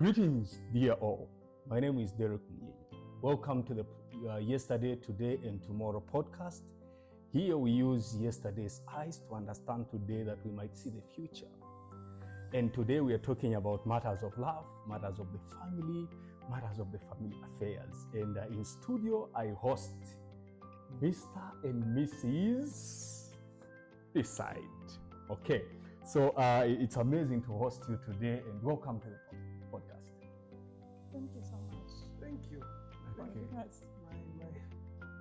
Greetings, dear all. My name is Derrick Munyinya. Welcome to the Yesterday, Today, and Tomorrow podcast. Here we use yesterday's eyes to understand today that we might see the future. And today we are talking about matters of love, matters of the family, matters of the family affairs. And in studio, I host Mr. and Mrs. this side. Okay, so it's amazing to host you today, and welcome to the podcast. Thank you so much. Thank you. Okay. Yes.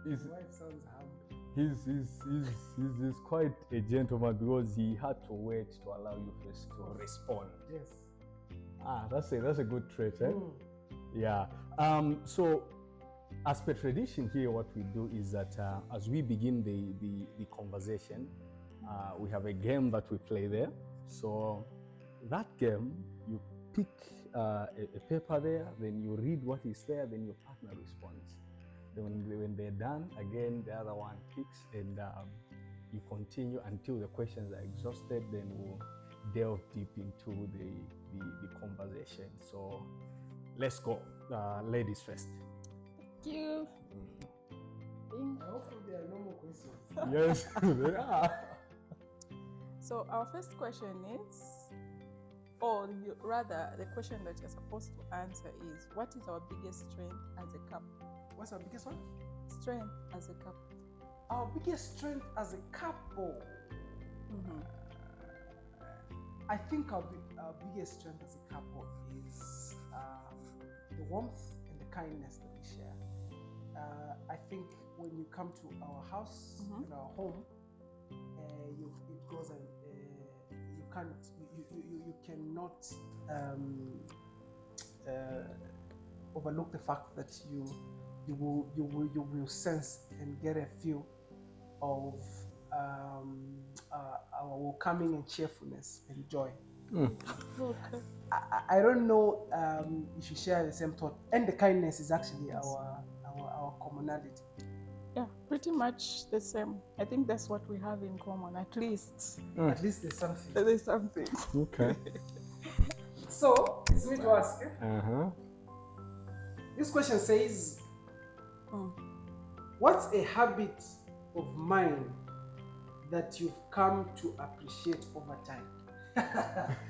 My wife sounds happy. He's quite a gentleman because he had to wait to allow you first to respond. Yes. That's a good trait, eh? Yeah. So as per tradition here, what we do is that as we begin the conversation, we have a game that we play there. So that game, you pick a paper there, then you read what is there, then your partner responds. Then when they're done, again, the other one picks, and you continue until the questions are exhausted. Then we'll delve deep into the conversation. So let's go. Ladies first. Thank you. I hope there are no more questions. Yes, there are. So our first question is, rather, the question that you're supposed to answer is, what is our biggest strength as a couple? What's our biggest one? Strength as a couple. Our biggest strength as a couple. I think our biggest strength as a couple is the warmth and the kindness that we share. I think when you come to our house and our home, it goes and you cannot overlook the fact that you will sense and get a feel of our welcoming and cheerfulness and joy. Okay. I don't know if you share the same thought, and the kindness is actually our commonality. Yeah, pretty much the same. I think that's what we have in common, at least. At least there's something. There's something. Okay. So it's me to ask. Uh-huh. This question says, what's a habit of mine that you've come to appreciate over time?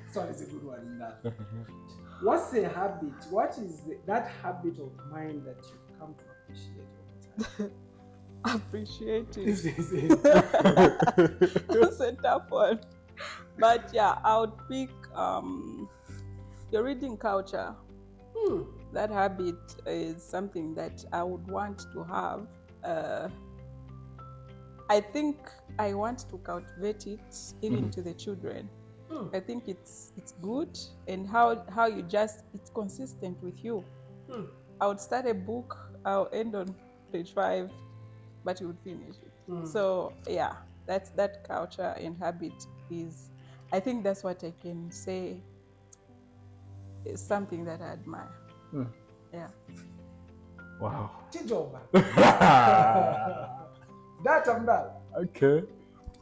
This one is a good one. What's a habit? What is that habit of mine that you've come to appreciate over time? Appreciate it. This is it. It's a tough one. But yeah, I would pick your reading culture. That habit is something that I would want to have. I think I want to cultivate it even to the children. I think it's good, and how you just, it's consistent with you. I would start a book, I'll end on page 5, but you would finish it. So yeah, that culture and habit is, I think that's what I can say is something that I admire. Yeah. Wow. Chijoba. That I'm done. Okay.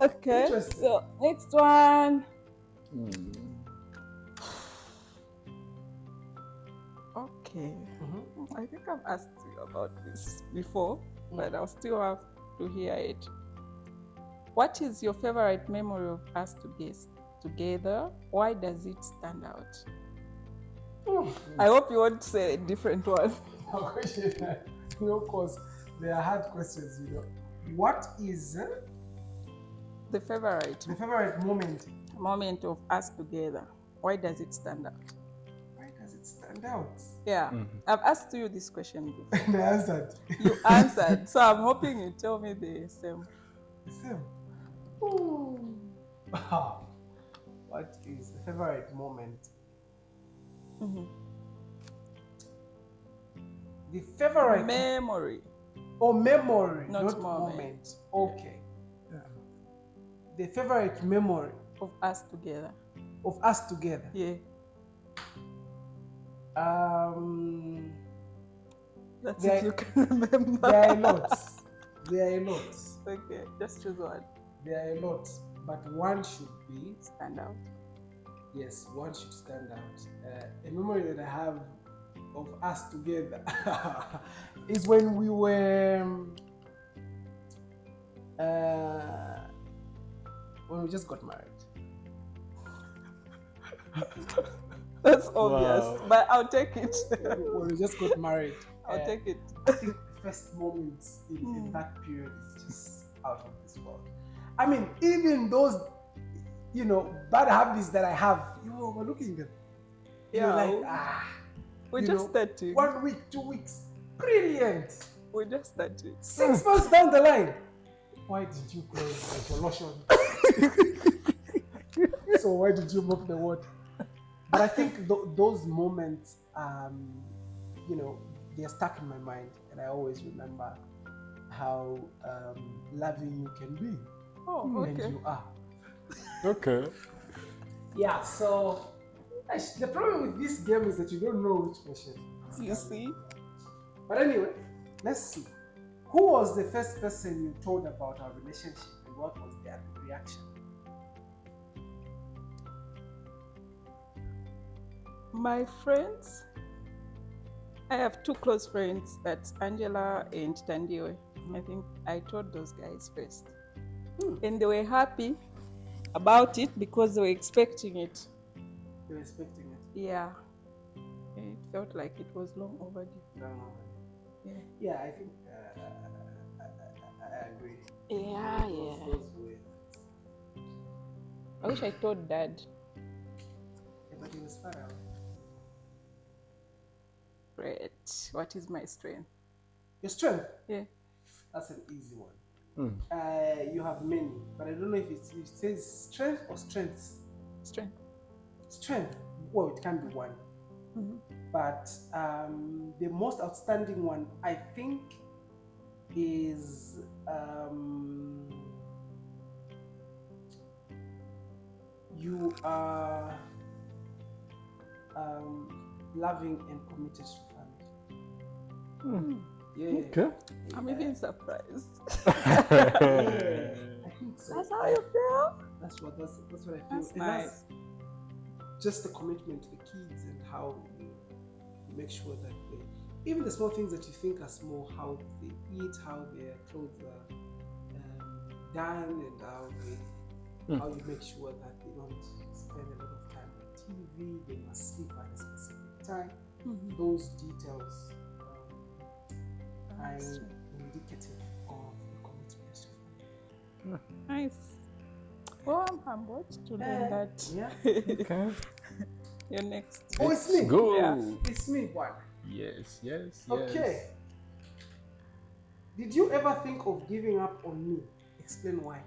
Okay. So next one. Okay. I think I've asked you about this before, but I'll still have to hear it. What is your favorite memory of us together? Why does it stand out? I hope you won't say a different one. No question. No, cause they are hard questions, you know. What is The favorite moment of us together? Why does it stand out? Why does it stand out? Yeah, I've asked you this question before. And I answered. You answered, so I'm hoping you tell me the same. The same. What is the favorite moment? The favorite memory. Oh, memory, not moment. Okay. The favorite memory of us together. Of us together. Yeah. That's if you can remember. There are a lot. Okay, just choose one. There are a lot, but one should be stand out. yes, one should stand out. A memory that I have of us together is when we were when we just got married. That's obvious, Wow. but I'll take it. When we just got married, I'll take it. I think the first moments in that period is just out of this world. I mean, even those, bad habits that I have, you were overlooking them. You're Yeah. like, We're you just know, starting. 1 week, 2 weeks, brilliant. We're just starting. 6 months down the line, why did you close the lotion? So why did you mop the water? But I think those moments, they're stuck in my mind, and I always remember how loving you can be, Oh, and okay. you are. Okay. Yeah. So the problem with this game is that you don't know which question. You see? But anyway, let's see. Who was the first person you told about our relationship, and what was their reaction? My friends, I have 2 close friends, that's Angela and Tandiwe. I think I told those guys first. And they were happy about it because they were expecting it. They were expecting it. Yeah. It felt like it was long overdue. Yeah. Yeah, I think I agree. Yeah, Those were. I wish I told Dad. Yeah, but he was far away. Great. What is my strength? Your strength. Yeah. That's an easy one. You have many, but I don't know if it says strength or strengths. Strength. Strength. Well, it can be one. Mm-hmm. But the most outstanding one, I think, is you are loving and committed to family. Yeah. Okay. I'm even surprised. Yeah, I think so. That's how you feel? That's what I feel. That's And nice. just the commitment to the kids and how you make sure that even the small things that you think are small, how they eat, how their clothes are done, and how you make sure that they don't spend a lot of time on TV, they must sleep at a specific time. Mm-hmm. Those details are Nice. indicative of the commitment to family. Nice. Well, I'm humbled to learn that. Yeah. Okay. You're next. Oh, it's me. Go. Yeah. It's me, one. Yes. Okay. Did you ever think of giving up on me? Explain why.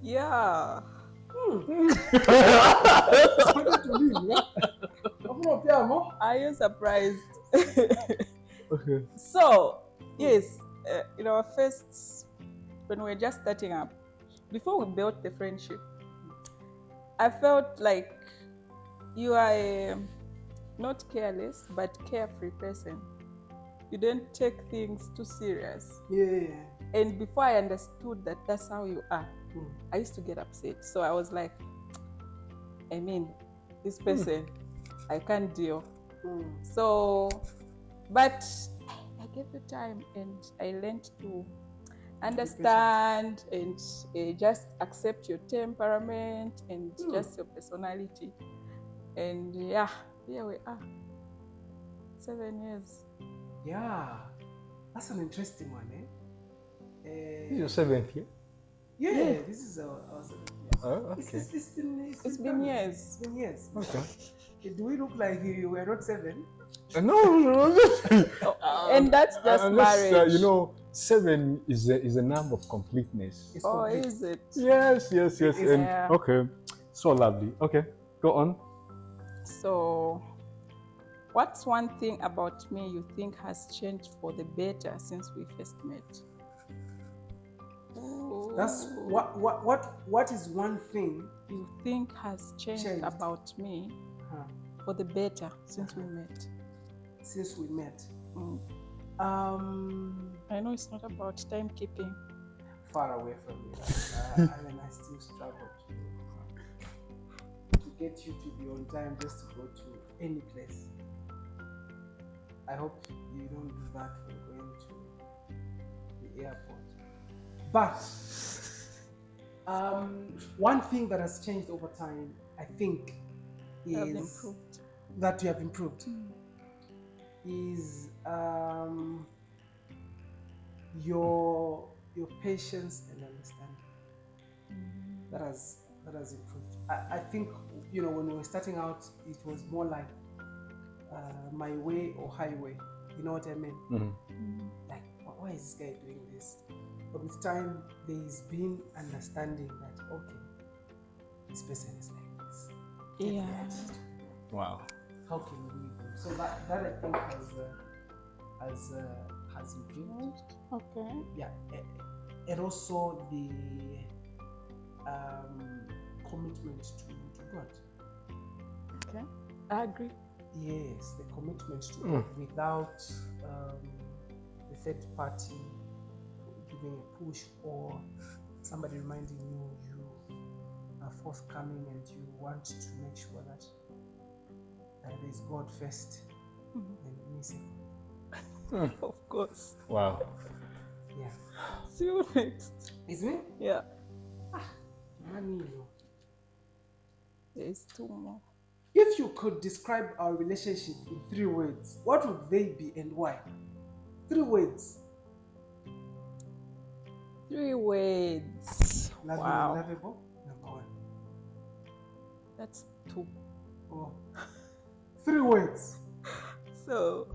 Yeah. Are you surprised? Okay. So, yes, in our first, when we were just starting up, before we built the friendship, I felt like you are a not careless, but carefree person. You don't take things too serious. Yeah. And before I understood that that's how you are, I used to get upset. So I was like, this person, I can't deal. So, but I gave it time and I learned to understand and just accept your temperament and just your personality. And yeah, here we are. 7 years. Yeah. That's an interesting one, eh? This is your 7th year? Yeah, this is our 7th year. Oh, okay. It's been years. It's been years. Okay. Do we look like we were not 7? No. And that's just marriage. 7 is a number of completeness. It's Oh, complete. is it? Yes. And Yeah. okay, so lovely. Okay, go on. So, what's one thing about me you think has changed for the better since we first met? That's what is one thing you think has changed about me for the better since we met? Since we met. I know it's not about timekeeping. Far away from me. I still struggle. get you to be on time just to go to any place. I hope you don't do that when going to the airport. But one thing that has changed over time, I think, Have is improved. that you have improved. Is your patience and understanding. That has improved. I think, you know, when we were starting out, it was more like my way or highway. You know what I mean? Like, why is this guy doing this? But with time, there's been understanding that, okay, this person is like this. Yeah. Wow. How can we do? So that I think has improved. Okay. Yeah, and also the commitment to God. Okay. I agree. Yes, the commitment to God without the third party giving a push or somebody reminding you are forthcoming and you want to make sure that there's God first and me second. Of course. Wow. Yeah. See you next. Is me? Yeah. Money, you know. There's two more. If you could describe our relationship in 3 words, what would they be and why? 3 words. 3 words. Loving Wow. and lovable, number 1. That's 2. Oh. 3 words. So,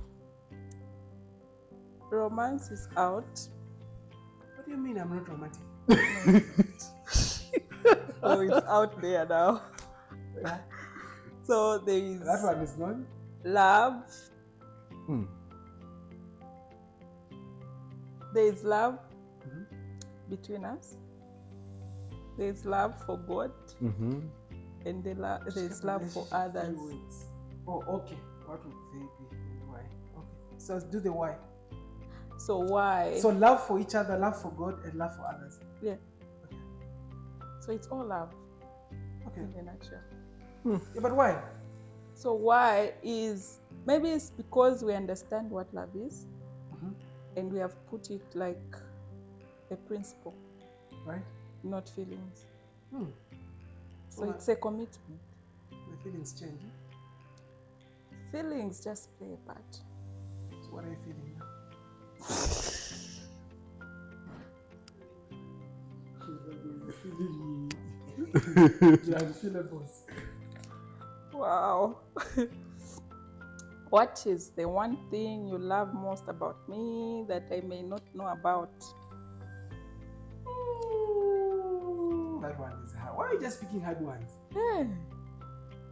romance is out. What do you mean I'm not romantic? Oh, it's out there now. Yeah. So there is That one is known. love. There is love between us. There is love for God, and there is love for others. 3 words. Oh, okay. What would they be and why? Okay. So do the why. So why? So love for each other, love for God, and love for others. Yeah. Okay. So it's all love. Okay. In a nutshell. Yeah, but why? So why is maybe it's because we understand what love is, and we have put it like a principle, Right? not feelings. So Well, it's a commitment. my feelings change. Feelings just play a part. So what are you feeling now? The unfeelables. Wow. What is the one thing you love most about me that I may not know about? That one is hard. Why are you just picking hard ones? Yeah.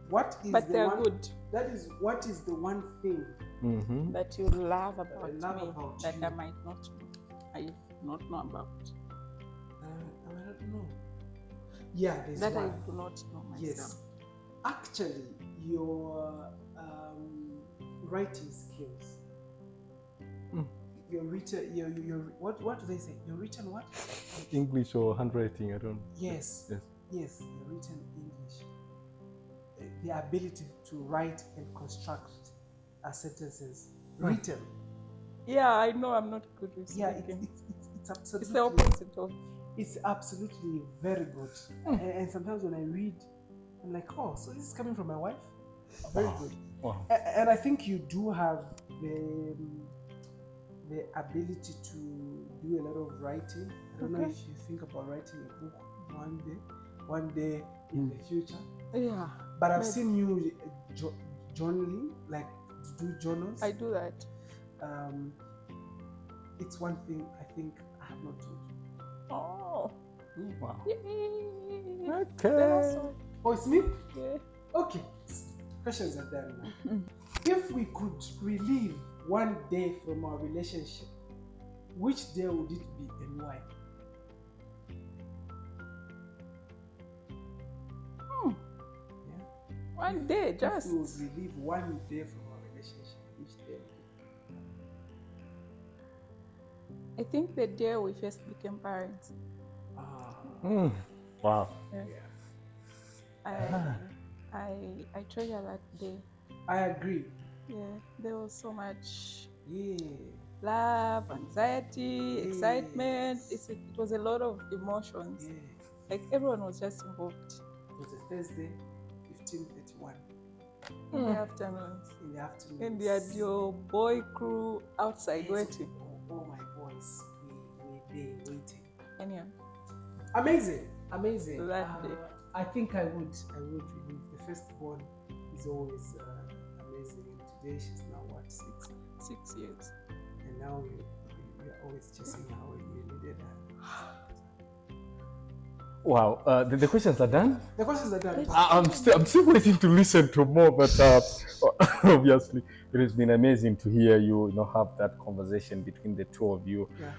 What is But the they're one? good. That is what is the one thing That you love about I love me about that you. I might not know about. I don't know. Yeah, there's That I one. do not know myself. Yes. Actually, your writing skills. Your written, your what do they say? Your written what? English or handwriting, I don't. Yes. Yes. Yes, your written English. The ability to write and construct sentences written. Yeah, I know I'm not good with Yeah, speaking. it's absolutely. It's the opposite of. It's absolutely very good. And sometimes when I read, I'm like, oh, so this is coming from my wife? Very good. Wow. And I think you do have the ability to do a lot of writing. I don't know if you think about writing a book one day in the future. Yeah. But I've seen you journaling, like do journals. I do that. It's one thing I think I have not told you. Oh. Wow. Yay. Okay. Oh, it's me? Yeah. Okay. Questions are done now. If we could relive one day from our relationship, which day would it be and why? Yeah. One day, just. If we would relive one day from our relationship, which day would it be? I think the day we first became parents. Ah. Wow. Yeah. I treasure that day. I agree. Yeah, there was so much Yeah. love, anxiety, excitement. Yes. It was a lot of emotions. Yeah. Like everyone was just involved It was a Thursday, 15:31 in the afternoons. in the afternoon. And you had your boy crew outside waiting. All my boys, we were there waiting. Anyhow, Amazing. That day. I think I would remove the firstborn is always amazing. And today she's now what, 6 years. and now we are always chasing her when we needed her. Wow, the questions are done. The questions are done. I'm still waiting to listen to more, but obviously it has been amazing to hear you, have that conversation between the two of you. Yeah.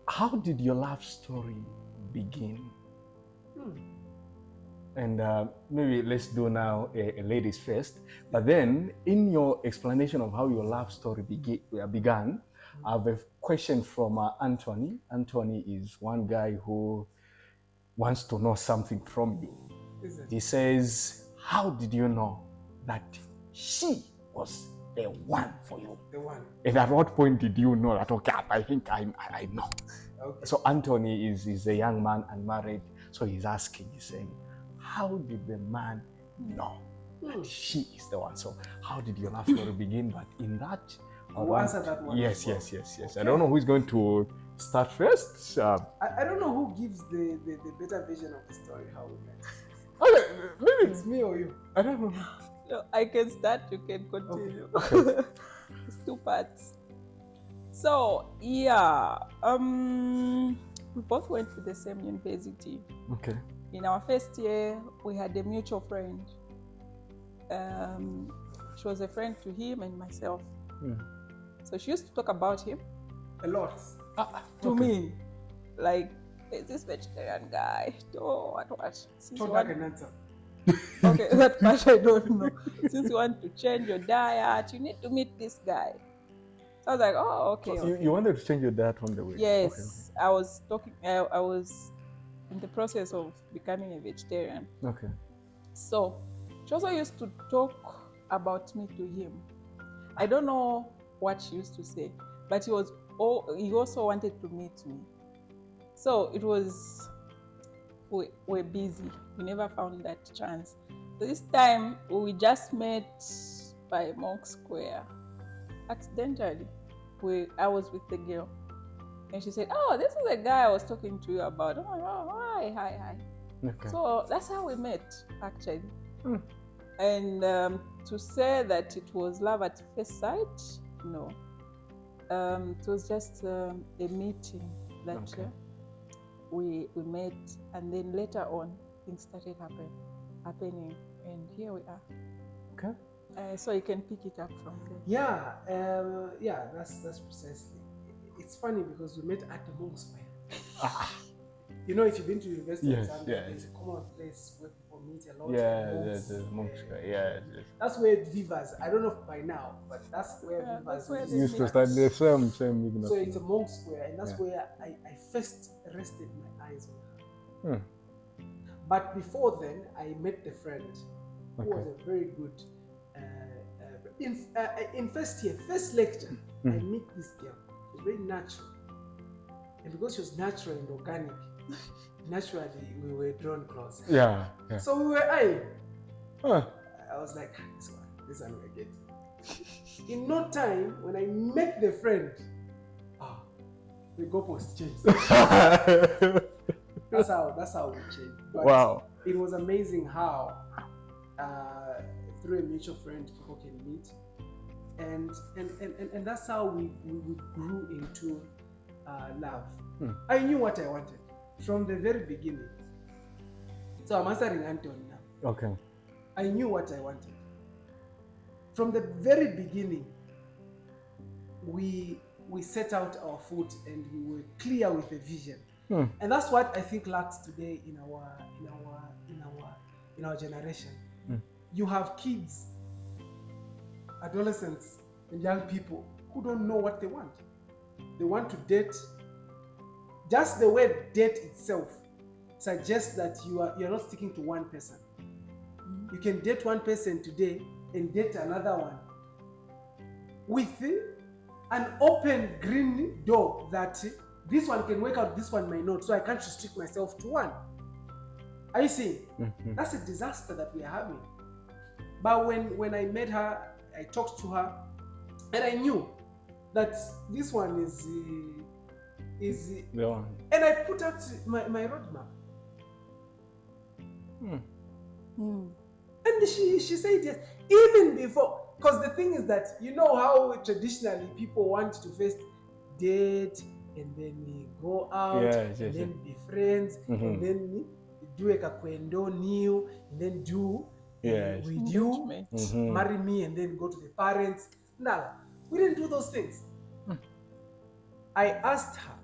How did your love story begin? And maybe let's do now a ladies first. But then, in your explanation of how your love story began, I have a question from Anthony. Anthony is one guy who wants to know something from you. He says, how did you know that she was the one for you? The one. And at what point did you know that, okay, I think I know? Okay. So Anthony is a young man, unmarried. So he's asking, he's saying, how did the man know that she is the one? So how did your love story begin? But in that, Who answered that one? Yes. Okay. I don't know who's going to start first. I don't know who gives the better version of the story, how we met. Okay, maybe It's me or you. I don't know. No, I can start, you can continue. Okay. It's two parts. So yeah, we both went to the same university. Okay. In our first year, we had a mutual friend. She was a friend to him and myself. So she used to talk about him A lot. to me, like, "Hey, this vegetarian guy. Oh, what? Since you want, an answer. okay, that part I don't know. Since you want to change your diet, you need to meet this guy." So I was like, "Oh, okay." So okay. you wanted to change your diet on the way? Yes, I was talking. I was in the process of becoming a vegetarian. Okay. So she also used to talk about me to him. I don't know what she used to say, but he also wanted to meet me. So it was, we're busy. We never found that chance. So this time we just met by Monk Square. Accidentally, I was with the girl, and she said, "Oh, this is the guy I was talking to you about." Oh, hi. Okay. So that's how we met, actually. And to say that it was love at first sight, no. It was just a meeting that we met, and then later on things started happening, and here we are. Okay. So you can pick it up from there. Yeah, that's precisely. It's funny because we met at the Monk Square. You know, if you've been to university, Yes, there's a common place where people meet a lot. The Monk Square. Yes. That's where Vivas. I don't know if by now, but that's where Vivas that's where is. they Used to start the same. So it's a Monk Square, and that's where I first rested my eyes on her. But before then, I met the friend who was a very good. In first year, first lecture, I meet this girl. She was very natural, and because she was natural and organic, naturally we were drawn closer. Yeah. So we were eyeing. Huh. I was like, this one we're getting. In no time, when I met the friend, the goalpost changed. That's how we changed. But Wow. it was amazing how through a mutual friend people can meet, and that's how we grew into love. I knew what I wanted from the very beginning. So I'm answering Anthony now. Okay. I knew what I wanted from the very beginning. We set out our foot and we were clear with a vision, and that's what I think lacks today in our generation. You have kids, adolescents, and young people who don't know what they want. They want to date. Just the word date itself suggests that you're not sticking to one person. You can date one person today and date another one with an open green door that this one can work out, this one might not. So I can't restrict myself to one. Are you seeing? That's a disaster that we are having. But when I met her, I talked to her, and I knew that this one is the one. And I put out my roadmap. And she said yes, even before, because the thing is that you know how traditionally people want to first date and then go out and then be friends and then do a kakwendo new and then do with you, marry me and then go to the parents. No, we didn't do those things. I asked her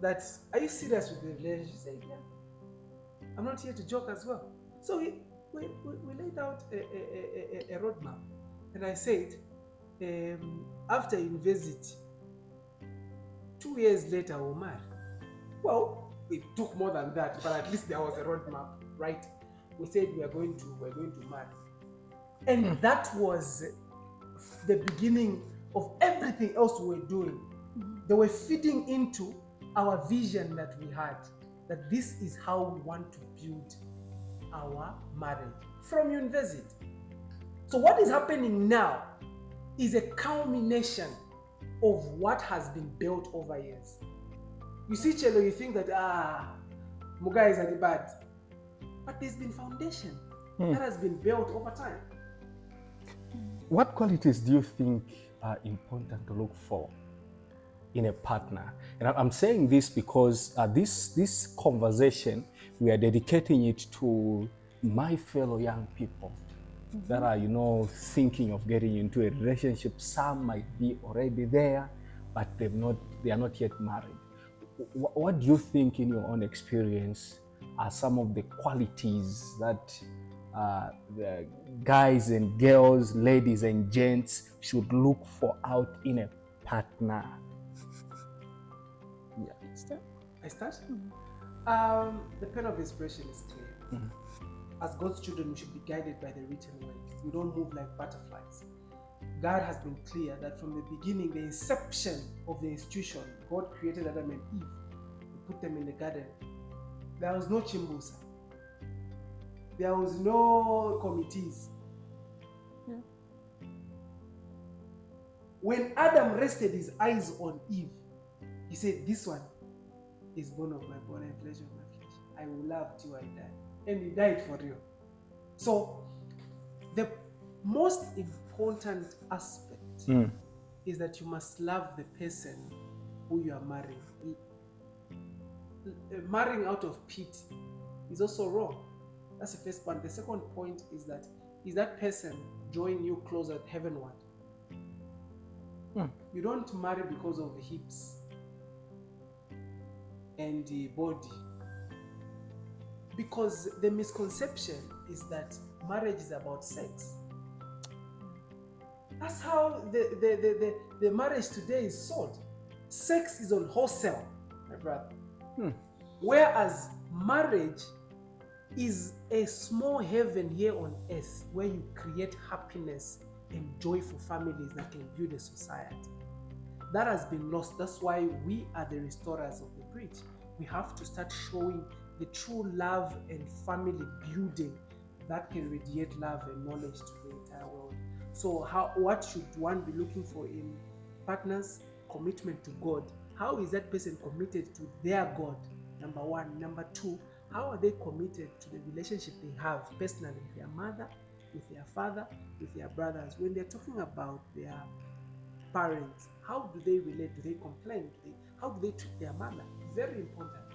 that, are you serious with the relationship? She said, yeah. I'm not here to joke as well. So we laid out a roadmap. And I said, after university, 2 years later we'll marry. Well, it took more than that, but at least there was a roadmap, right? We said we're going to marry. And that was the beginning of everything else we were doing. They were feeding into our vision that we had, that this is how we want to build our marriage from university. So what is happening now is a culmination of what has been built over years. You see, Chelo, you think that Muga is at the bad, but there's been foundation that has been built over time. What qualities do you think are important to look for in a partner? And I'm saying this because this conversation, we are dedicating it to my fellow young people that are, thinking of getting into a relationship. Some might be already there, but they are not yet married. What do you think, in your own experience, are some of the qualities that the guys and girls, ladies and gents should look for out in a partner? Yeah. I start? The pen of inspiration is clear. As God's children, we should be guided by the written word. We don't move like butterflies. God has been clear that from the beginning, the inception of the institution, God created Adam and Eve. He put them in the garden. There was no chimbusa. There was no committees. Yeah. When Adam rested his eyes on Eve, he said, this one is bone of my bone and flesh of my flesh. I will love till I die. And he died for real. So the most important aspect is that you must love the person who you are marrying. Marrying out of pity is also wrong. That's the first point. The second point is that person drawing you closer heavenward. You don't marry because of hips and the body. Because the misconception is that marriage is about sex. That's how the marriage today is sold. Sex is on wholesale, my brother. Whereas marriage is a small heaven here on earth where you create happiness and joyful families that can build a society. That has been lost. That's why we are the restorers of the bridge. We have to start showing the true love and family building that can radiate love and knowledge to the entire world. So what should one be looking for in partners? Commitment to God. How is that person committed to their God? Number one. Number two, how are they committed to the relationship they have personally with their mother, with their father, with their brothers? When they're talking about their parents, how do they relate? Do they complain? How do they treat their mother? Very important.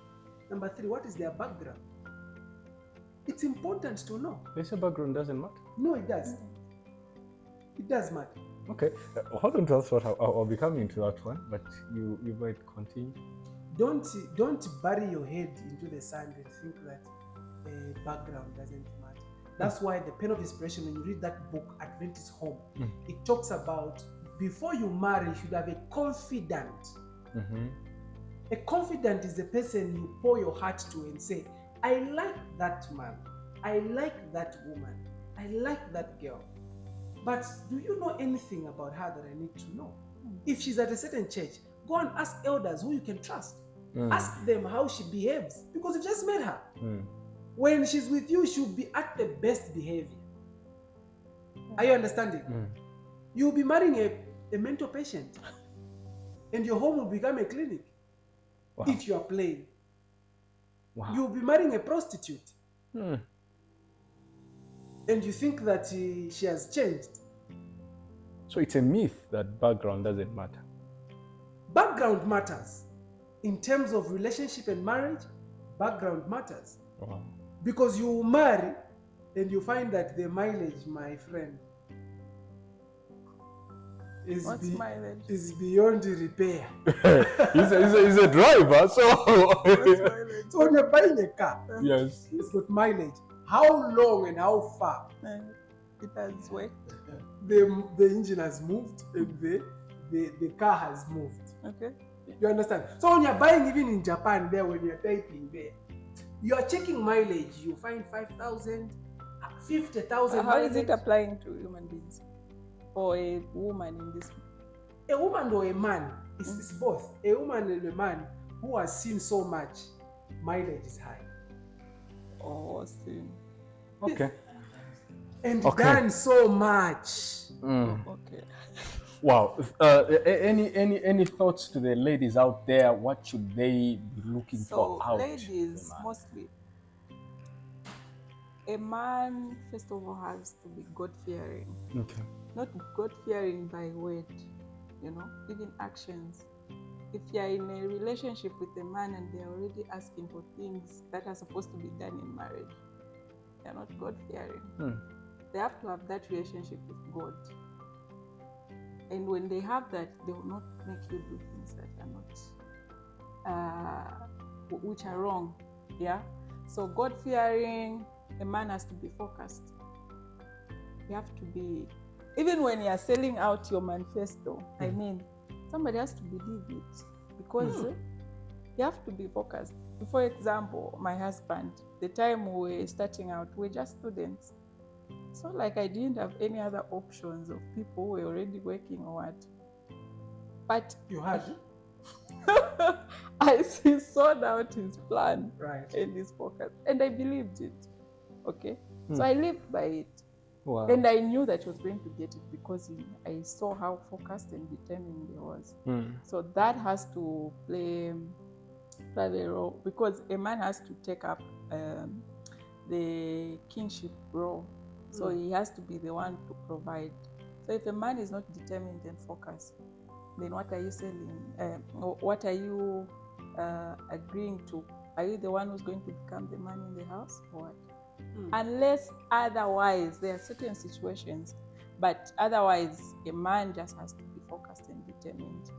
Number three, what is their background? It's important to know. They say background doesn't matter? No, it does. It does matter. Okay, hold on to that thought. I'll be coming to that one, but you might continue. Don't bury your head into the sand and think that background doesn't matter. That's why the pen of inspiration, when you read that book, Adventist Home, it talks about before you marry, you should have a confidant. A confidant is the person you pour your heart to and say, I like that man. I like that woman, I like that girl, but do you know anything about her that I need to know? If she's at a certain church, go and ask elders who you can trust. Ask them how she behaves, because you just met her. When she's with you, she'll be at the best behavior. Are you understanding? You'll be marrying a mental patient, and your home will become a clinic. Wow. If you are playing. Wow. You'll be marrying a prostitute. And you think that she has changed. So it's a myth that background doesn't matter. Background matters. In terms of relationship and marriage, background matters. Wow. Because you marry and you find that the mileage, my friend, is beyond repair. he's a driver, so so when you're buying a car, yes, it's got mileage. How long and how far? It has worked. The engine has moved and the car has moved. Okay. You understand? So when you're buying, even in Japan, there when you're typing there, you are checking mileage. You find 5,000, 50,000. How is it applying to human beings? Or a woman in this? A woman or a man, it's both. A woman and a man who has seen so much, mileage is high. Oh, seen. Okay. And done so much. Okay. Wow. Any thoughts to the ladies out there? What should they be looking for out? Ladies, mostly. A man, first of all, has to be God-fearing. Okay. Not God-fearing by word, even actions. If you're in a relationship with a man and they're already asking for things that are supposed to be done in marriage, they're not God-fearing. They have to have that relationship with God. And when they have that, they will not make you do things that are not, which are wrong. Yeah. So God-fearing, a man has to be focused. You have to be, even when you are selling out your manifesto, I mean, somebody has to believe it, because you have to be focused. For example, my husband, the time we were starting out, we were just students. So like I didn't have any other options of people who were already working or what. But you had he sought out his plan, right, and his focus, and I believed it. Okay, so I lived by it. Wow. And I knew that he was going to get it, because I saw how focused and determined he was. So that has to play a role, because a man has to take up the kingship role. So he has to be the one to provide. So if a man is not determined and focused, then what are you selling? Or what are you agreeing to? Are you the one who's going to become the man in the house, or what? Unless otherwise, there are certain situations, but otherwise, a man just has to be focused and determined,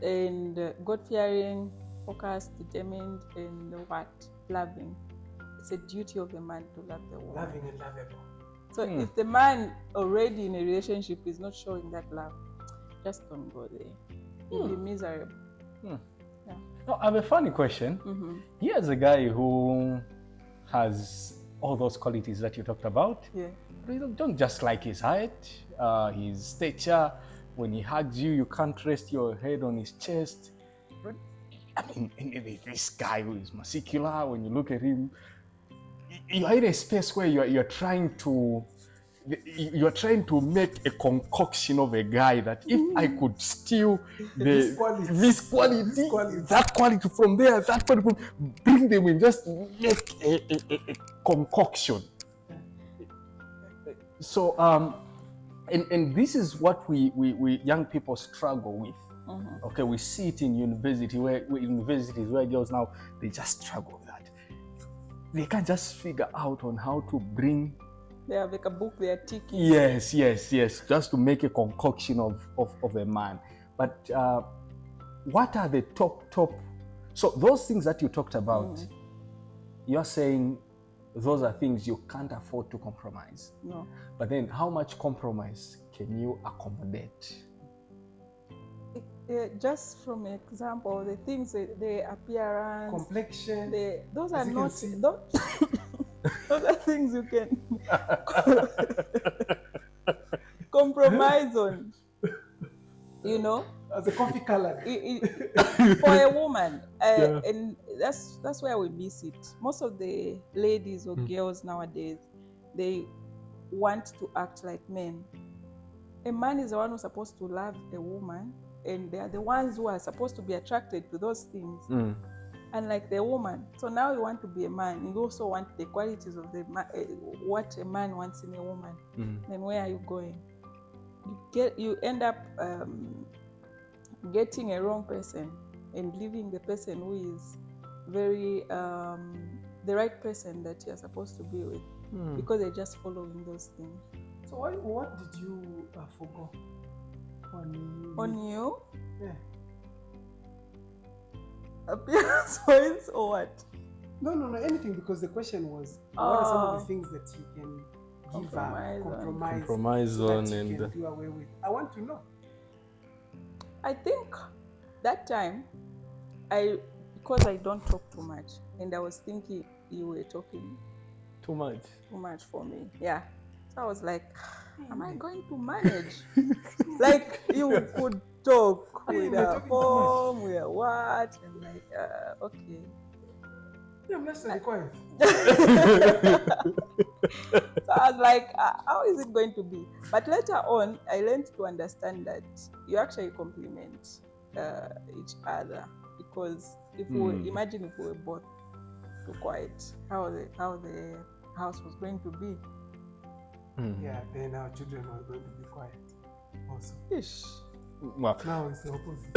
and God-fearing, focused, determined, and loving. It's a duty of a man to love the woman. Loving and lovable. So if the man already in a relationship is not showing that love, just don't go there. You'll be miserable. Yeah. No, I have a funny question. Here's a guy who has all those qualities that you talked about. Yeah. You don't just like his height, his stature. When he hugs you, you can't rest your head on his chest. I mean, this guy who is muscular, when you look at him, you're in a space where you're trying to make a concoction of a guy that if I could steal this quality, that quality from there, that quality from, bring them in, just make a concoction. So and this is what we young people struggle with. Okay, we see it in universities where girls now, they just struggle with that. They can't just figure out on how to bring. They have like a book they are ticking. Yes, just to make a concoction of a man. But what are the top? So those things that you talked about, you're saying those are things you can't afford to compromise. No. But then how much compromise can you accommodate? just from example, the things, the appearance, complexion. those As are you can not see. those are things you can compromise on, you know. As a coffee color. For a woman, Yeah. and that's where we miss it. Most of the ladies or girls nowadays, they want to act like men. A man is the one who's supposed to love a woman, and they are the ones who are supposed to be attracted to those things, unlike the woman. So now you want to be a man, you also want the qualities of the what a man wants in a woman. Then where are you going? You end up getting a wrong person and leaving the person who is very the right person that you're supposed to be with, because they're just following those things. So what did you forgo On you? Yeah. Appearance wise or what? No, anything, because the question was, what are some of the things that you can give up, compromise on, that you and can do away with? I want to know. I think that time, because I don't talk too much, and I was thinking you were talking too much for me. Yeah. So I was like, am I going to manage? Like, you could talk with a form, with a what, and like, okay. Yeah, I'm not quiet. So I was like, how is it going to be? But later on, I learned to understand that you actually complement each other, because if we imagine if we were both too quiet, how the house was going to be. Yeah, then our children were going to be quiet also. Ish. Well, now it's the opposite.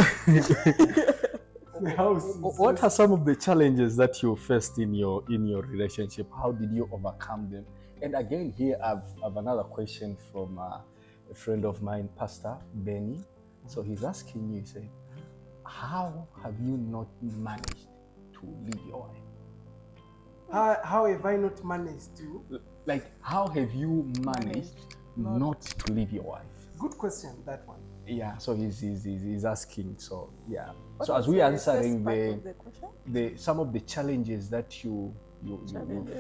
The house what are some of the challenges that you faced in your relationship? How did you overcome them? And again, here I've another question from a friend of mine, Pastor Benny. So he's asking you, he said, how have you not managed to leave your wife? How have I not managed to? Like, how have you managed not to leave your wife? Good question, that one. Yeah, so he's asking. So yeah. So as we answering the some of the challenges that you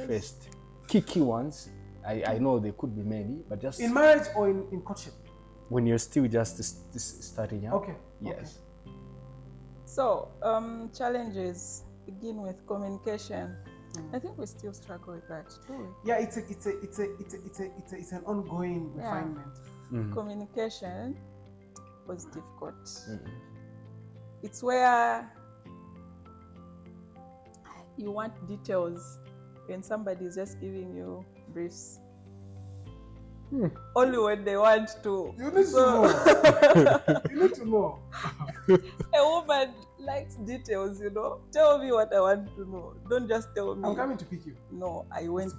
faced, key ones. I know there could be many, but just in marriage or in courtship. When you're still just starting out. Okay. Yes. Okay. So challenges begin with communication. I think we still struggle with that too. Yeah, it's an ongoing refinement. Communication was difficult. It's where you want details and somebody is just giving you briefs. Only when they want to. You need to know. You need to know. A woman likes details, you know. Tell me what I want to know. Don't just tell me. I'm coming to pick you. No, I went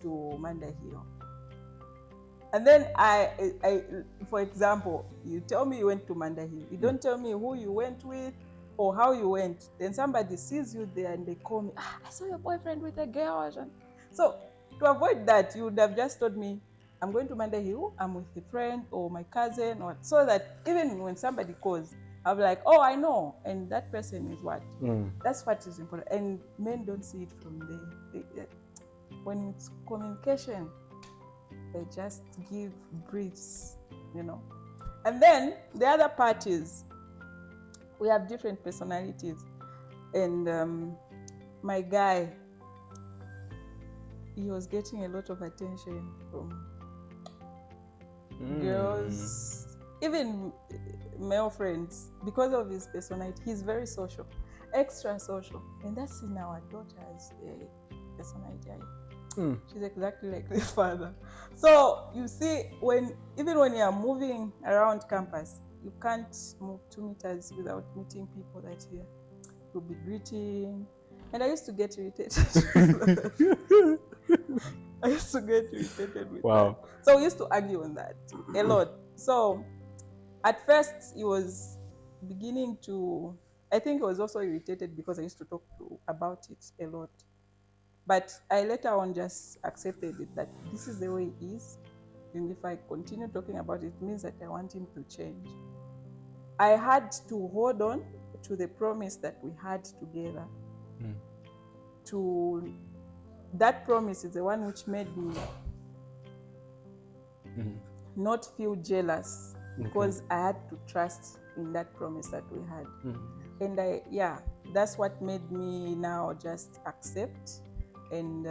to Manda Hill. And then I, for example, you tell me you went to Manda Hill. You don't tell me who you went with or how you went. Then somebody sees you there and they call me, I saw your boyfriend with a girl. So to avoid that, you would have just told me, I'm going to Manda Hill, I'm with a friend or my cousin, or so that even when somebody calls, I'll be like, oh, I know. And that person is what? That's what is important. And men don't see it from there. When it's communication, they just give briefs, you know. And then the other part is we have different personalities. And my guy, he was getting a lot of attention from girls, even male friends, because of his personality. He's very social, extra social. And that's in our daughter's personality. She's exactly like the father. So you see, even when you are moving around campus, you can't move 2 meters without meeting people that you'll be greeting. And I used to get irritated. I used to get irritated with that. So we used to argue on that a lot. So at first he was beginning to, I think he was also irritated because I used to talk about it a lot. But I later on just accepted it, that this is the way he is. And if I continue talking about it, it means that I want him to change. I had to hold on to the promise that we had together. That promise is the one which made me not feel jealous, because I had to trust in that promise that we had. And that's what made me now just accept and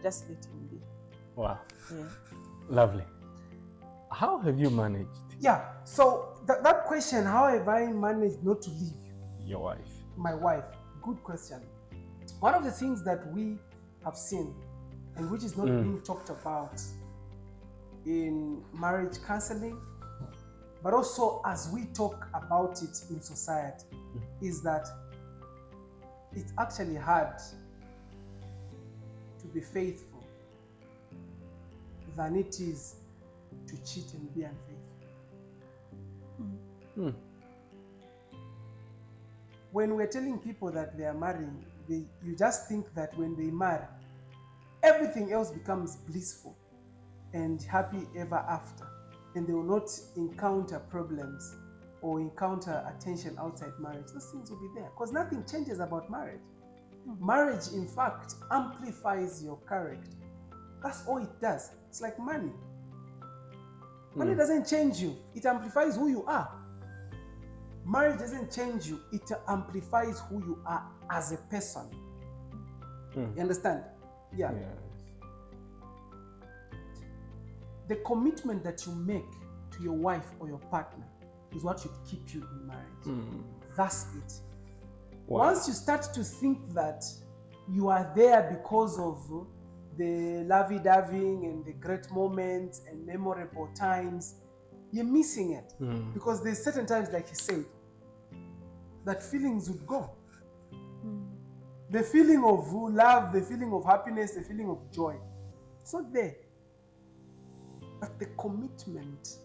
just let him be. Wow. Yeah. Lovely. How have you managed? Yeah, so that question, how have I managed not to leave Your wife. my wife? Good question. One of the things that we have seen, and which is not being talked about in marriage counseling, but also as we talk about it in society, is that it's actually hard to be faithful than it is to cheat and be unfaithful. When we're telling people that they are marrying, you just think that when they marry, everything else becomes blissful and happy ever after, and they will not encounter problems or encounter attention outside marriage. Those things will be there because nothing changes about marriage. Marriage, in fact, amplifies your character. That's all it does. It's like money. Money doesn't change you, it amplifies who you are. Marriage doesn't change you, it amplifies who you are as a person. You understand? Yeah. Yes. The commitment that you make to your wife or your partner is what should keep you in marriage. That's it. Wow. Once you start to think that you are there because of the lovey-doving and the great moments and memorable times, you're missing it. Because there's certain times, like he said, that feelings would go. The feeling of love, the feeling of happiness, the feeling of joy, it's not there. But the commitment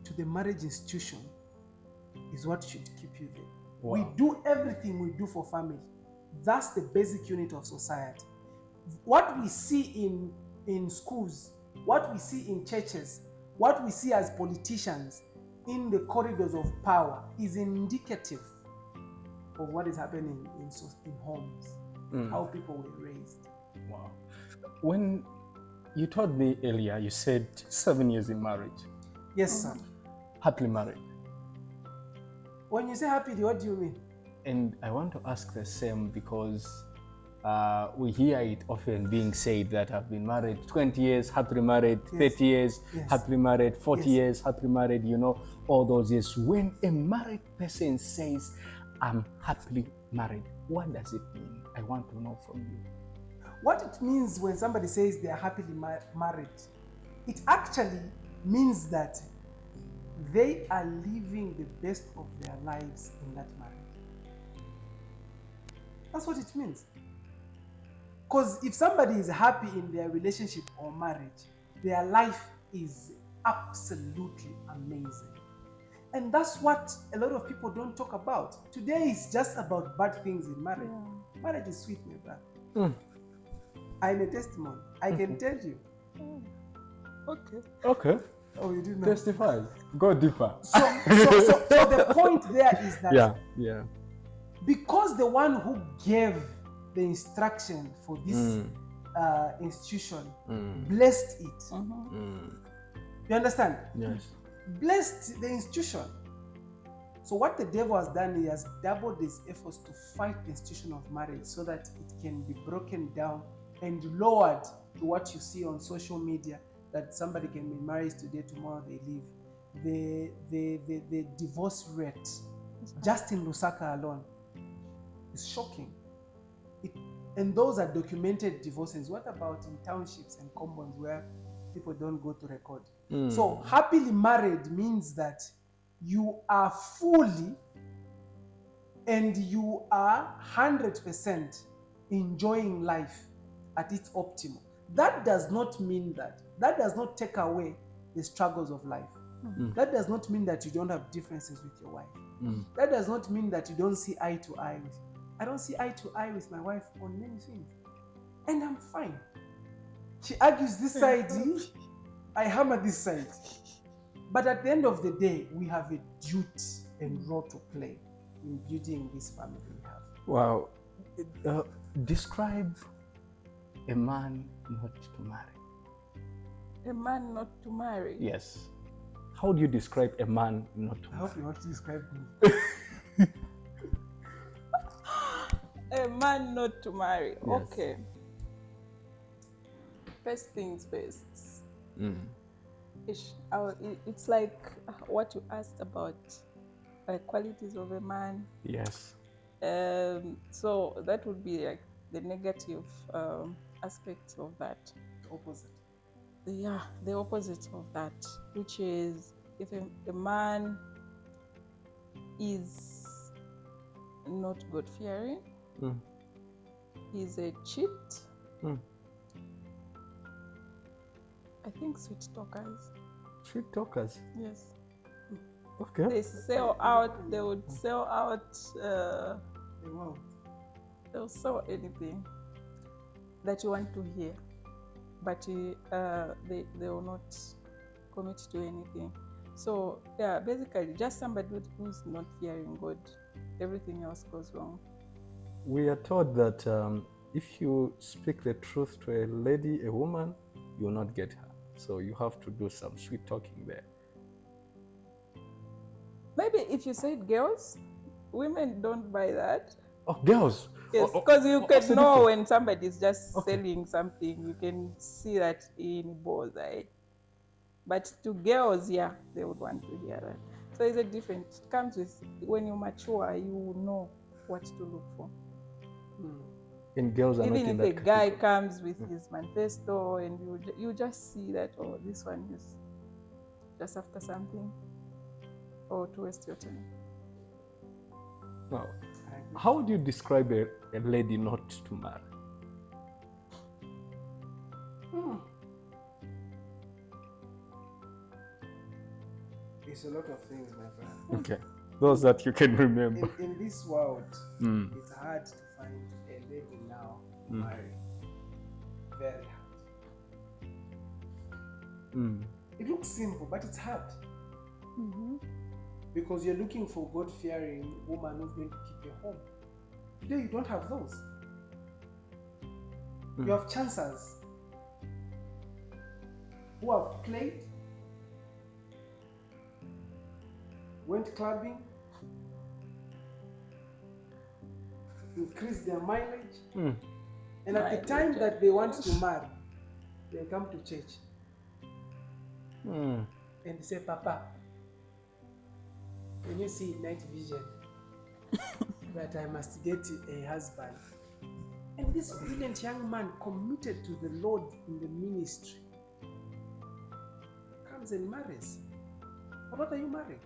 to the marriage institution is what should keep you there. Wow. We do everything we do for family. That's the basic unit of society. What we see in schools, what we see in churches, what we see as politicians in the corridors of power is indicative of what is happening in homes, how people were raised. Wow. When you told me earlier, you said 7 years in marriage. Yes, sir. Happily married. When you say happily, what do you mean? And I want to ask the same because we hear it often being said that I've been married 20 years, happily married, 30 years, happily married, 40 years, happily married, all those years. When a married person says, I'm happily married, what does it mean? I want to know from you. What it means when somebody says they are happily married, it actually means that they are living the best of their lives in that marriage. That's what it means. Because if somebody is happy in their relationship or marriage, their life is absolutely amazing. And that's what a lot of people don't talk about. Today is just about bad things in marriage. Yeah. Marriage is sweet, my brother. I'm a testimony. I can tell you. Okay. Oh, you didn't know. Testify. Go deeper. So the point there is that because the one who gave the instruction for this institution blessed it. You understand? Yes. Blessed the institution. So what the devil has done, he has doubled his efforts to fight the institution of marriage so that it can be broken down and lowered to what you see on social media, that somebody can be married today, tomorrow they leave. The divorce rate just in Lusaka alone is shocking. And those are documented divorces. What about in townships and communes where people don't go to record? So happily married means that you are fully and you are 100% enjoying life at its optimal. That does not mean that does not take away the struggles of life. That does not mean that you don't have differences with your wife. That does not mean that you don't see eye to eye with. I don't see eye to eye with my wife on many things. And I'm fine. She argues this side, I hammer this side. But at the end of the day, we have a duty and role to play in building this family we have. Wow. Describe a man not to marry. A man not to marry. Yes. How do you describe a man not to I marry? hope you want to describe me. A man not to marry. Yes. Okay. First things first. It's like what you asked about qualities of a man. Yes. So that would be like the negative aspects of that. The opposite. Yeah, the opposite of that, which is if a man is not God-fearing, he's a cheat. I think sweet talkers. Sweet talkers. Yes. Okay. They sell out. They would sell out. Wow. They'll sell anything that you want to hear, but they will not commit to anything. So yeah, basically just somebody who's not fearing God. Everything else goes wrong. We are taught that if you speak the truth to a lady, a woman, you will not get her. So you have to do some sweet talking there. Maybe if you said girls, women don't buy that. Oh, girls. Yes, because you what's can the know difference? when somebody is just Okay. selling something, you can see that in both eye. But to girls, yeah, they would want to hear that. So it's a different. It comes with when you mature, you know what to look for. And girls are Even not in if that a guy category. comes with his manifesto and you just see that, oh, this one is just after something, or to waste your time. Now, how would you describe a lady not to marry? It's a lot of things, my brother. Okay. Those that you can remember. In this world, it's hard to find a lady now to marry. Very hard. It looks simple, but it's hard. Because you're looking for God-fearing woman who's going to keep your home. Today you don't have those. You have chancers who have played, went clubbing, increased their mileage, and at the time that they want to marry, they come to church and they say, Papa, when you see night vision that I must get a husband. And this brilliant young man committed to the Lord in the ministry comes and marries. But what are you marrying?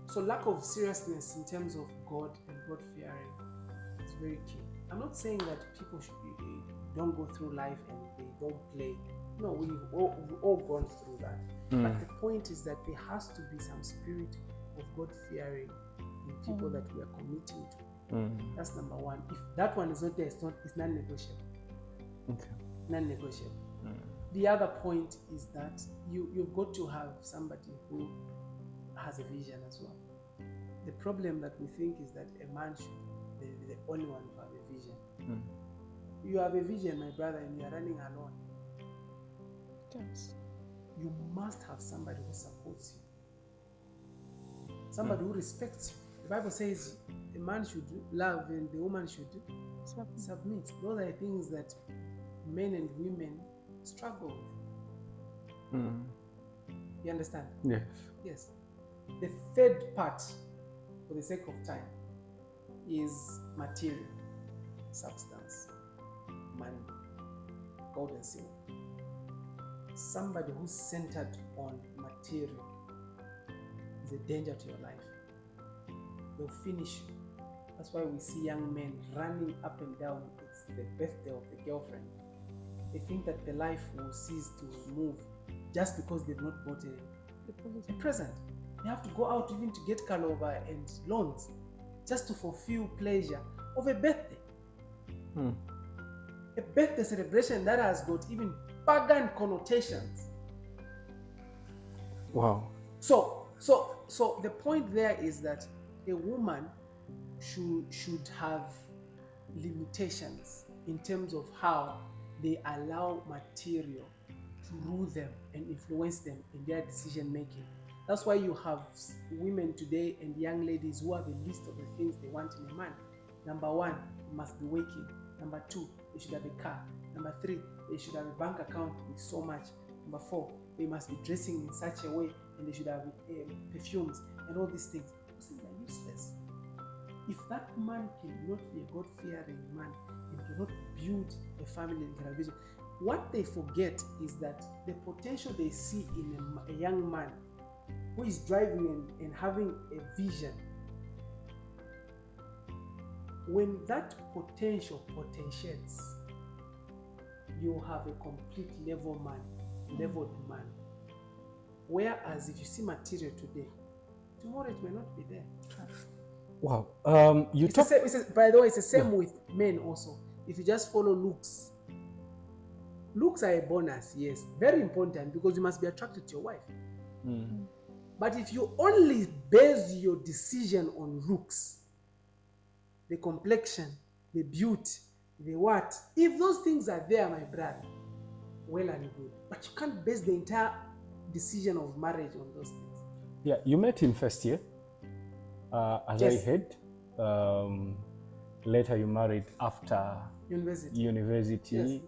So lack of seriousness in terms of God and God-fearing is very key. I'm not saying that people don't go through life and they don't play. No, we've all gone through that. But the point is that there has to be some spirit of God-fearing in people that we are committing to. That's number one. If that one is not there, it's non-negotiable. Okay. Non-negotiable. The other point is that you've got to have somebody who has a vision as well. The problem that we think is that a man should be the only one who have a vision. You have a vision, my brother, and you are running alone. Yes. You must have somebody who supports you. Somebody who respects you. The Bible says a man should love and the woman should submit. Those are things that men and women struggle with. You understand? Yes. Yes. The third part, for the sake of time, is material, substance, money, gold and silver. Somebody who's centered on material is a danger to your life. They'll finish you. That's why we see young men running up and down. It's the birthday of the girlfriend. They think that the life will cease to move just because they've not bought a present. They have to go out even to get kalova and loans just to fulfill pleasure of a birthday. A birthday celebration that has got even pagan connotations. Wow. So the point there is that a woman should have limitations in terms of how they allow material to rule them and influence them in their decision making. That's why you have women today and young ladies who have a list of the things they want in a man. Number one, they must be working. Number two, they should have a car. Number three, they should have a bank account with so much. Number four, they must be dressing in such a way, and they should have perfumes and all these things. Those things are useless. If that man cannot be a God-fearing man and cannot build a family and a vision, what they forget is that the potential they see in a young man who is driving and having a vision, when that potential potentiates, you have a complete leveled man. Whereas if you see material today, tomorrow it may not be there. Wow. By the way, it's the same with men also. If you just follow looks are a bonus, yes, very important, because you must be attracted to your wife. But if you only base your decision on looks, the complexion, the beauty, the what, if those things are there, my brother, well and good. But you can't base the entire decision of marriage on those things. Yeah, you met in first year, as Yes. I heard. Later you married after university. Yes.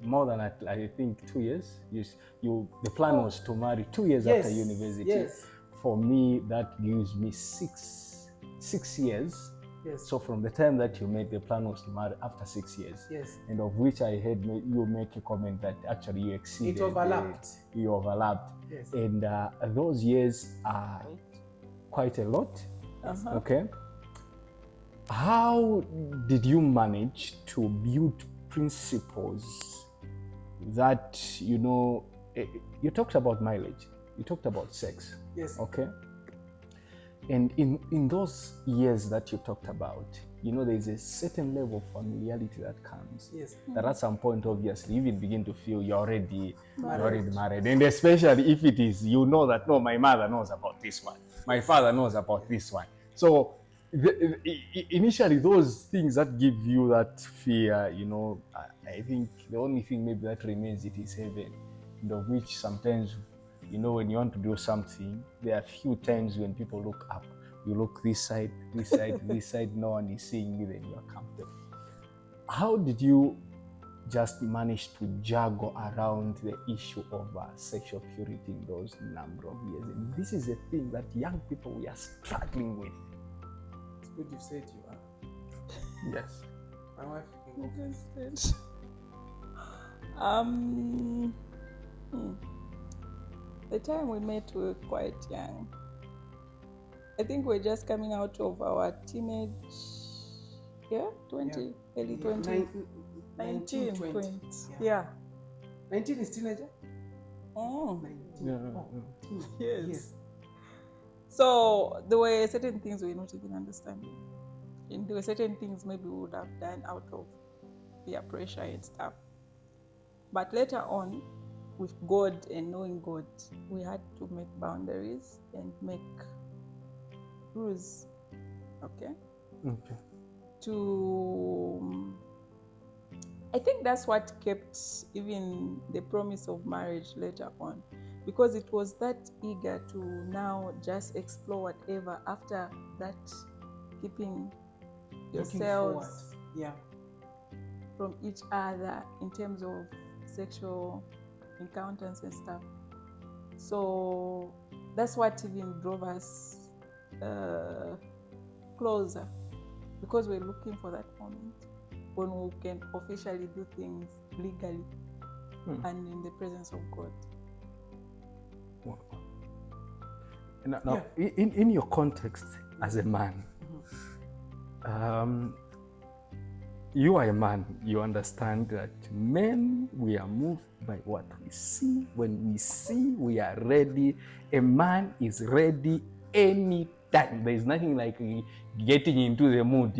More than I think 2 years. The plan was to marry 2 years Yes. after university. Yes. For me, that gives me six years. Yes. So from the time that you made, the plan was to marry after 6 years. Yes. And of which I heard you make a comment that actually you exceeded. It overlapped. You overlapped. Yes. And those years are quite a lot. Uh-huh. Okay. How did you manage to build principles that, you talked about marriage, you talked about sex. Yes. Okay. And in those years that you talked about, there's a certain level of familiarity that comes. Yes. That at some point, obviously, you even begin to feel you're already Married. married. And especially if it is, that, no, my mother knows about this one. My father knows about this one. So initially, those things that give you that fear, I think the only thing maybe that remains, it is heaven. And of which sometimes, when you want to do something, there are few times when people look up. You look this side, this side, no one is seeing you, then you are comfortable. How did you just manage to juggle around the issue of sexual purity in those number of years? And this is a thing that young people, we are struggling with. It's good you said you are. Yes. My wife can go Interested. The time we met, we were quite young. I think we're just coming out of our teenage, early 20, 19, 20. Yeah. 19 is teenager? Oh, 19. yes. So there were certain things we were not even understanding. And there were certain things maybe we would have done out of peer pressure and stuff. But later on, with God and knowing God, we had to make boundaries and make rules. Okay? I think that's what kept even the promise of marriage later on, because it was that eager to now just explore whatever after that, keeping yourselves from each other in terms of sexual encounters and stuff. So that's what even drove us closer, because we're looking for that moment when we can officially do things legally and in the presence of God. Wow. Now, in your context as a man, you are a man, you understand that men, we are moved by what we see. When we see, we are ready. A man is ready anytime. There is nothing like getting into the mood.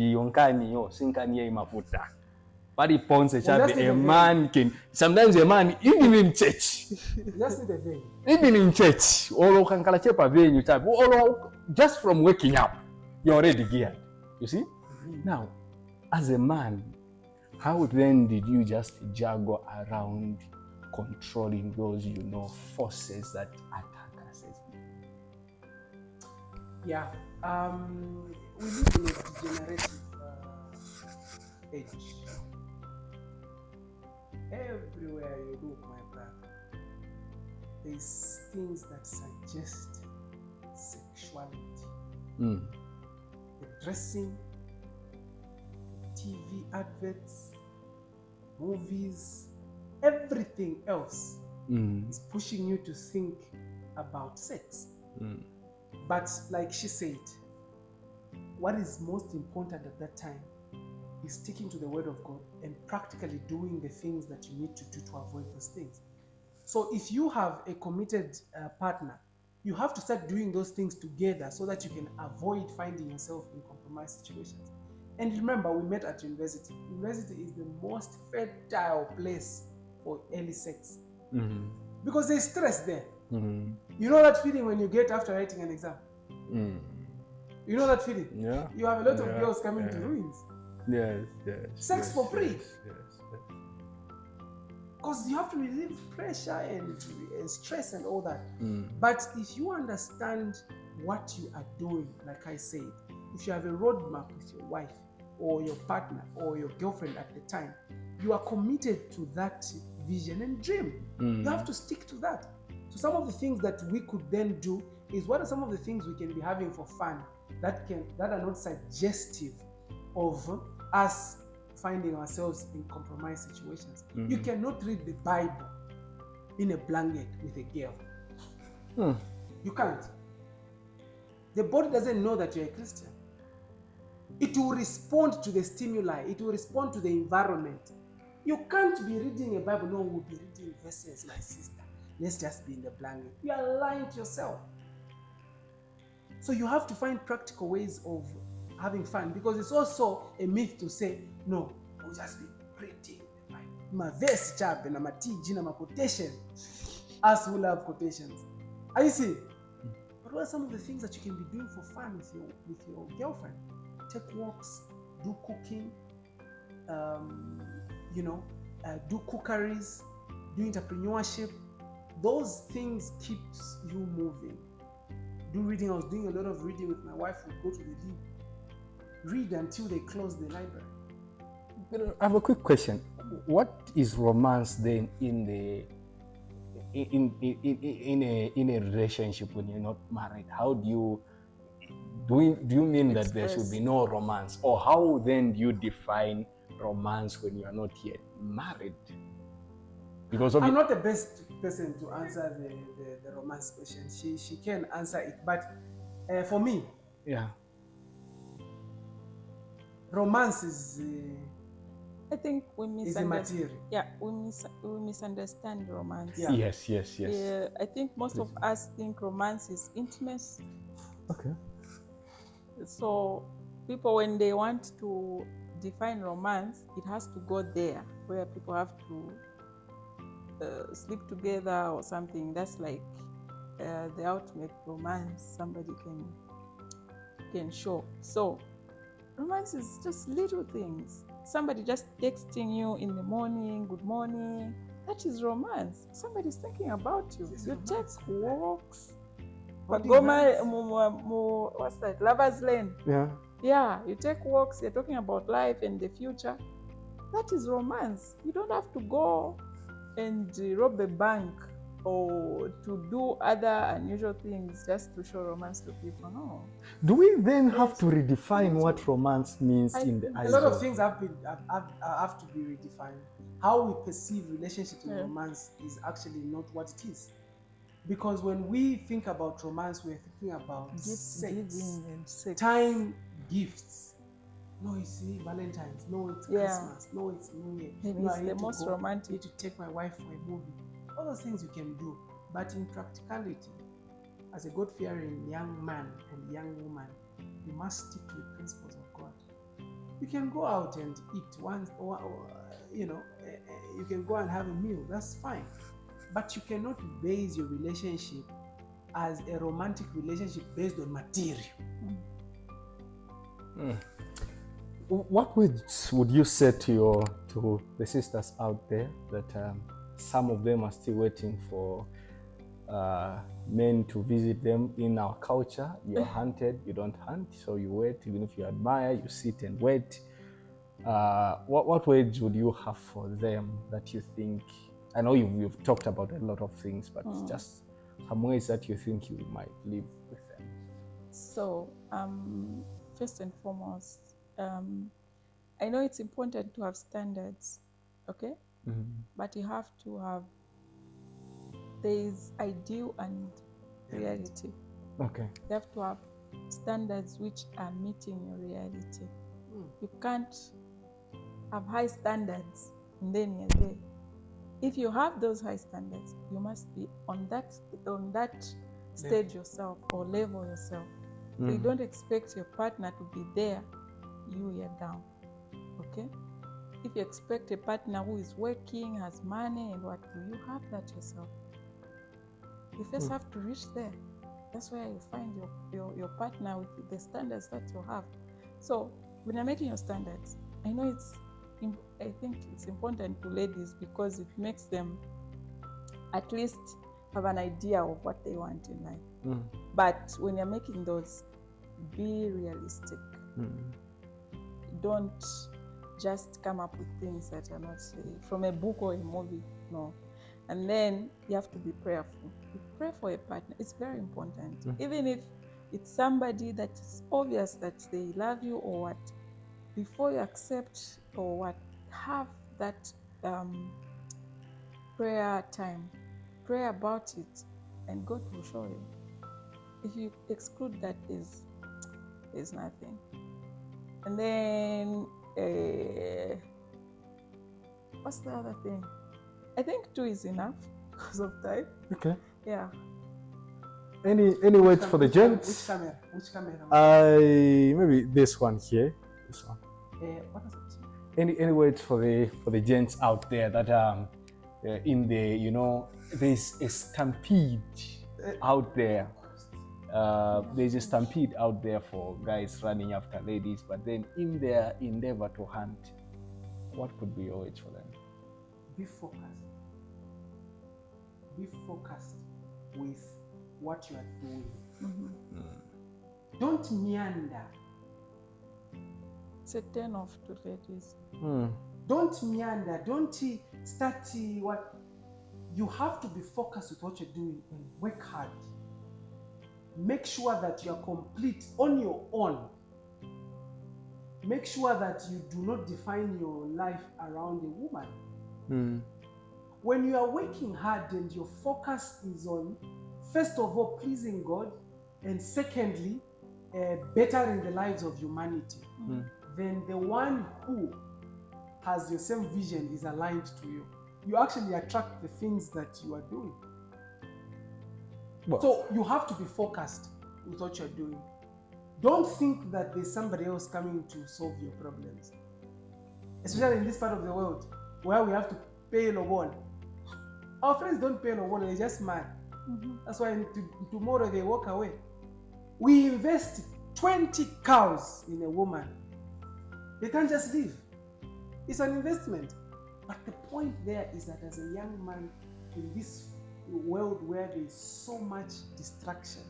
Pari Ponce just Chabe, need a a man can, sometimes a man, even in church, You just need a vein. even in church, or kankala chepa venue type, or just from waking up, you're already geared. You see? Now, as a man, how then did you just juggle around controlling those, forces that attack us as men? Yeah. We live in a degenerative age. Everywhere you look, my brother, there's things that suggest sexuality. The dressing, TV adverts, movies, everything else is pushing you to think about sex. But like she said, what is most important at that time is sticking to the word of God and practically doing the things that you need to do to avoid those things. So if you have a committed partner, you have to start doing those things together so that you can avoid finding yourself in compromised situations. And remember, we met at university. University is the most fertile place for early sex because there's stress there. You know that feeling when you get after writing an exam? You know that feeling? Yeah. You have a lot of girls coming to ruins. Yes. Sex for free. Yes. Because you have to relieve pressure and stress and all that. But if you understand what you are doing, like I said, if you have a roadmap with your wife or your partner or your girlfriend at the time, you are committed to that vision and dream. You have to stick to that. So some of the things that we could then do is, what are some of the things we can be having for fun that are not suggestive of us finding ourselves in compromised situations. You cannot read the Bible in a blanket with a girl. You can't. The body doesn't know that you're a Christian. It will respond to the stimuli. It will respond to the environment. You can't be reading a Bible. No, we'll be reading verses, my sister. Let's just be in the blanket. You are lying to yourself. So you have to find practical ways of having fun, because it's also a myth to say, no, we'll just be reading the Bible. My verse chap and my teaching and my quotation. Us who love quotations. Are you see? But what are some of the things that you can be doing for fun with your girlfriend? Take walks, do cooking, do cookeries, do entrepreneurship. Those things keeps you moving. Do reading. I was doing a lot of reading with my wife. We'd go to the lib, read until they close the library. I have a quick question. What is romance then in a relationship when you're not married? How do you mean that there should be no romance, or how then do you define romance when you are not yet married? Because I'm not the best person to answer the romance question. She can answer it, but for me, romance is I think we a material. Yeah, we misunderstand romance. Yeah. Yes. Yeah, I think most of us think romance is intimacy. Okay. So people, when they want to define romance, it has to go there, where people have to sleep together or something. That's like the ultimate romance somebody can show. So romance is just little things. Somebody just texting you in the morning, good morning. That is romance. Somebody's thinking about you. You take walks. What's that? Lover's Lane. Yeah, you take walks. You're talking about life and the future. That is romance. You don't have to go and rob a bank or to do other unusual things just to show romance to people. No. Do we then have to redefine what romance means in the eyes of... A lot of of things have to be redefined. How we perceive relationships in romance is actually not what it is. Because when we think about romance, we're thinking about sex, time, gifts. No, it's Valentine's. No, it's Christmas. No, it's New Year. It's the most romantic. I need to take my wife for a movie. All those things you can do. But in practicality, as a God-fearing young man and young woman, you must stick to the principles of God. You can go out and eat once you can go and have a meal. That's fine. But you cannot base your relationship as a romantic relationship based on material. What words would you say to the sisters out there that some of them are still waiting for men to visit them? In our culture, you're hunted, you don't hunt, so you wait. Even if you admire, you sit and wait. What words would you have for them that you think? I know you've talked about a lot of things, but just some ways that you think you might live with them. So, first and foremost, I know it's important to have standards, okay? But you have to have, there is ideal and reality. Okay. You have to have standards which are meeting your reality. You can't have high standards and then you're there. If you have those high standards, you must be on that stage yourself or level yourself. So you don't expect your partner to be there, you're down. Okay? If you expect a partner who is working, has money, and what, do you have that yourself? You first have to reach there. That's where you find your partner with the standards that you have. So when you're making your standards, I know I think it's important to ladies because it makes them at least have an idea of what they want in life. But when you're making those, be realistic. Don't just come up with things that are not from a book or a movie. No. And then you have to be prayerful. You pray for a partner. It's very important. Even if it's somebody that is obvious that they love you or what, before you accept or what, have that prayer time. Pray about it and God will show you. If you exclude that, there's nothing. And then what's the other thing? I think 2 is enough because of time. Okay. Yeah. Any words for the gents? Which camera? Maybe this one here. This one. What is it? Any words for the gents out there that in the there's a stampede out there. There's a stampede out there for guys running after ladies, but then in their endeavor to hunt, what could be your words for them? Be focused. Be focused with what you are doing. Don't meander. It's a turn off to ladies. Don't meander. Don't start what. You have to be focused with what you're doing and work hard. Make sure that you are complete on your own. Make sure that you do not define your life around a woman. When you are working hard and your focus is on, first of all, pleasing God, and secondly, bettering the lives of humanity, then the one who has your same vision is aligned to you. You actually attract the things that you are doing. Well, so you have to be focused with what you're doing. Don't think that there's somebody else coming to solve your problems. Especially in this part of the world where we have to pay no one. Our friends don't pay no one, they're just mad. That's why tomorrow they walk away. We invest 20 cows in a woman. They can't just leave. It's an investment. But the point there is that as a young man in this world where there is so much distraction,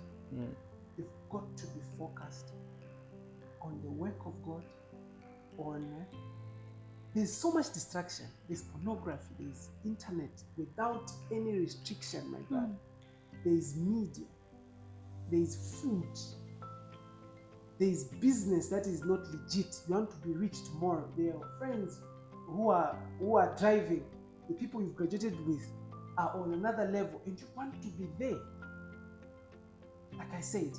you've got to be focused on the work of God, there's so much distraction. There's pornography, there's internet without any restriction, my God. There's media, there's food, there's business that is not legit. You want to be rich tomorrow. There are friends who are driving. The people you've graduated with are on another level and you want to be there. Like I said,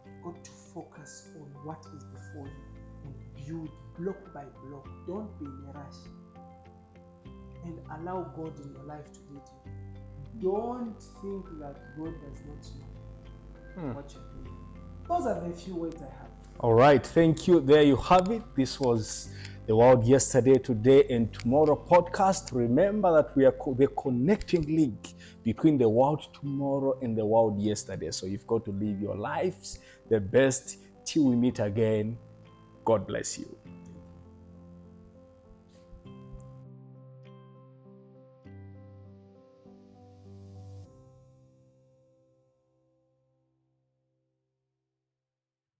you've got to focus on what is before you and build block by block. Don't be in a rush and allow God in your life to lead you. Don't think that God does not know what you're doing. Those are the few words I have. All right, thank you. There you have it. This was the World Yesterday, Today, and Tomorrow podcast. Remember that we are the connecting link between the world tomorrow and the world yesterday. So you've got to live your lives the best till we meet again. God bless you.